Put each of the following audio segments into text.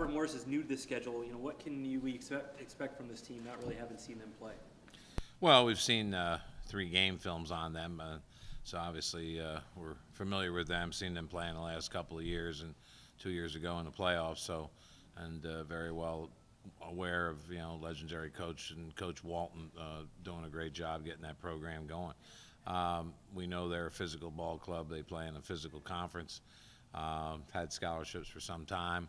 Robert Morris is new to this schedule. What can we expect from this team, not really having seen them play? Well, we've seen 3 game films on them, so obviously we're familiar with them, seen them play in the last couple of years and 2 years ago in the playoffs, and very well aware of legendary coach and Coach Walton doing a great job getting that program going. We know they're a physical ball club. They play in a physical conference. Had scholarships for some time.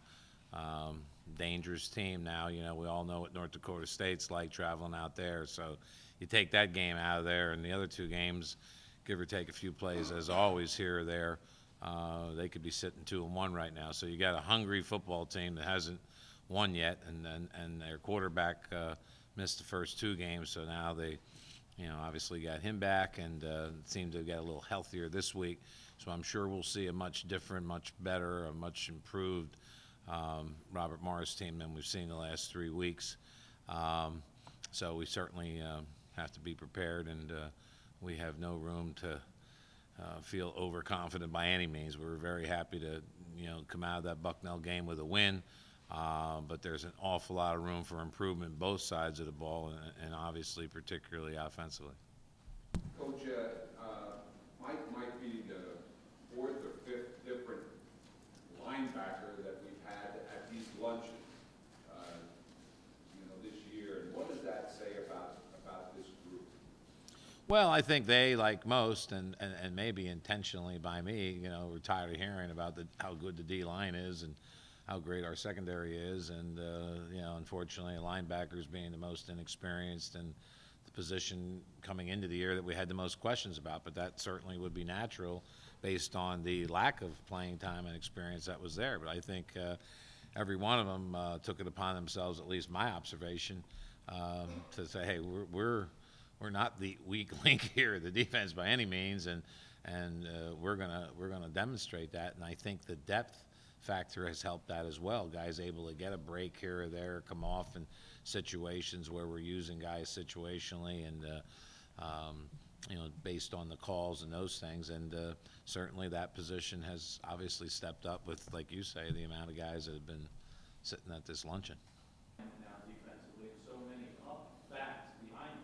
Dangerous team now. We all know what North Dakota State's like traveling out there. So you take that game out of there, and the other 2 games, give or take a few plays, as always, here or there, they could be sitting 2-1 right now. So you got a hungry football team that hasn't won yet, and their quarterback missed the first 2 games. So now they, obviously got him back and seemed to get a little healthier this week. So I'm sure we'll see a much different, much better, a much improved Robert Morris team than we've seen the last 3 weeks. So we certainly have to be prepared, and we have no room to feel overconfident by any means. We were very happy to come out of that Bucknell game with a win, but there's an awful lot of room for improvement both sides of the ball, and obviously particularly offensively. Coach, Mike might be the 4th or 5th different linebacker that we've had at these luncheons this year, and what does that say about this group? Well, I think they, like most, and maybe intentionally by me, we're tired of hearing about how good the D-line is and how great our secondary is, and unfortunately, linebackers being the most inexperienced and the position coming into the year that we had the most questions about. But that certainly would be natural based on the lack of playing time and experience that was there. But I think every one of them took it upon themselves, at least my observation, to say, hey, we're not the weak link here, the defense by any means, and we're gonna demonstrate that. And I think the depth factor has helped that as well. Guys able to get a break here or there, come off in situations where we're using guys situationally, and based on the calls and those things. And certainly that position has obviously stepped up with, like you say, the amount of guys that have been sitting at this luncheon. Now defensively, so many up backs behind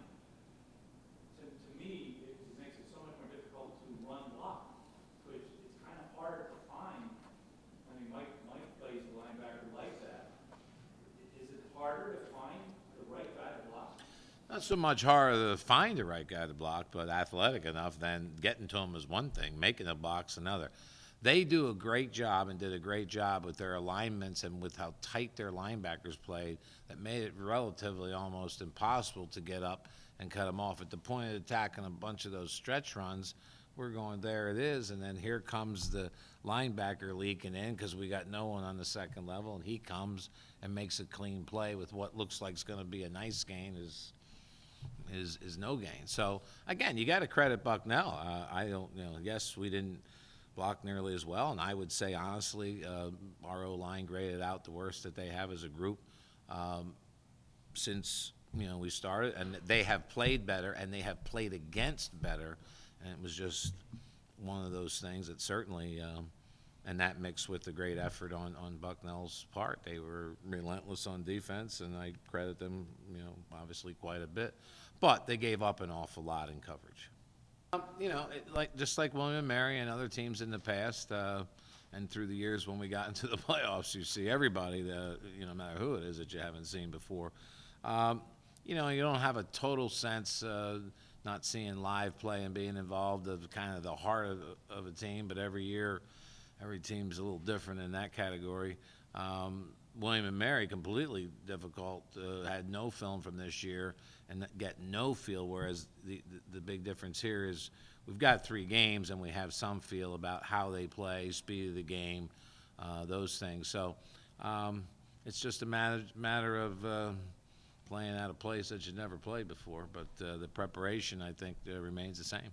you. To me, it makes it so much more difficult to run block, which it's kind of hard to find. I mean, Mike plays a linebacker like that. Is it harder to find the right guy to block? Not so much harder to find the right guy to block, but athletic enough, then getting to him is one thing, making a block's another. They do a great job and did a great job with their alignments and with how tight their linebackers played that made it relatively almost impossible to get up and cut them off. At the point of attack and a bunch of those stretch runs, we're going, there it is, and then here comes the linebacker leaking in because we got no one on the second level, and he comes and makes a clean play with what looks like it's going to be a nice gain is no gain. So again, you got to credit Bucknell. I don't, yes, we didn't block nearly as well, and I would say honestly, our O-line graded out the worst that they have as a group since we started, and they have played better and they have played against better, and it was just one of those things that certainly, and that mixed with the great effort on Bucknell's part. They were relentless on defense, and I credit them, obviously quite a bit, but they gave up an awful lot in coverage. Just like William & Mary and other teams in the past, and through the years when we got into the playoffs, you see everybody, no matter who it is that you haven't seen before. You don't have a total sense, not seeing live play and being involved of kind of the heart of a team, but every year, every team's a little different in that category. William & Mary, completely difficult, had no film from this year and get no feel, whereas the big difference here is we've got 3 games and we have some feel about how they play, speed of the game, those things. So it's just a matter of playing at a place that you've never played before, but the preparation, I think, remains the same.